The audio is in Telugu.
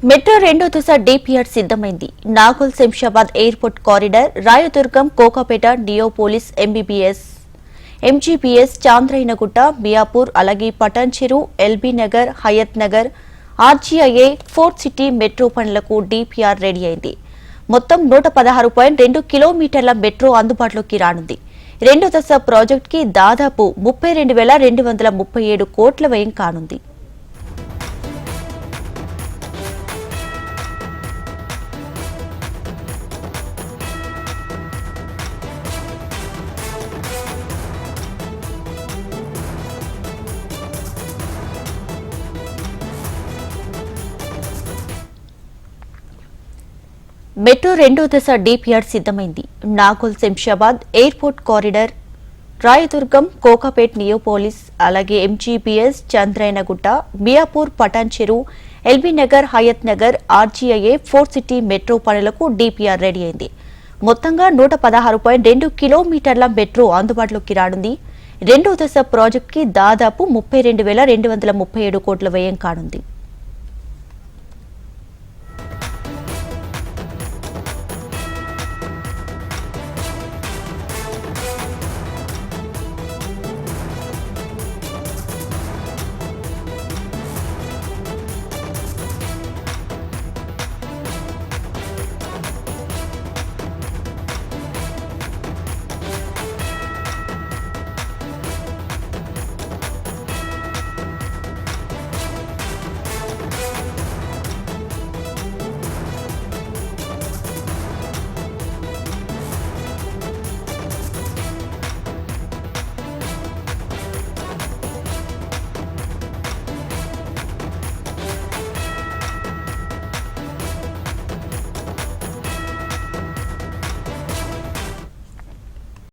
మెట్రో రెండో దశ డిపిఆర్ సిద్ధమైంది. Nagole Shamshabad airport corridor, Rayadurgam, Kokapet, Neopolis, MGBS, Chandrayangutta, Miyapur, అలాగే Patancheru, LB Nagar, Hayath Nagar, RGIA, fourth city metro పనులకు డిపిఆర్ రెడీ అయింది. మొత్తం 116.2 కిలోమీటర్ల మెట్రో అందుబాటులోకి రానుంది. రెండో దశ ప్రాజెక్టుకి దాదాపు 32,237 కోట్ల వ్యయం కానుంది. మెట్రో రెండో దశ డిపిఆర్ సిద్ధమైంది. Nagole Shamshabad airport corridor, Rayadurgam, Kokapet, Neopolis, అలాగే MGBS, Chandrayangutta, Miyapur, Patancheru, LB Nagar, Hayath Nagar, RGIA, fourth city metro పనులకు డిపిఆర్ రెడీ అయింది. మొత్తంగా 116.2 కిలోమీటర్ల మెట్రో అందుబాటులోకి రానుంది. రెండో దశ ప్రాజెక్టుకి దాదాపు 32,237 కోట్ల వ్యయం కానుంది.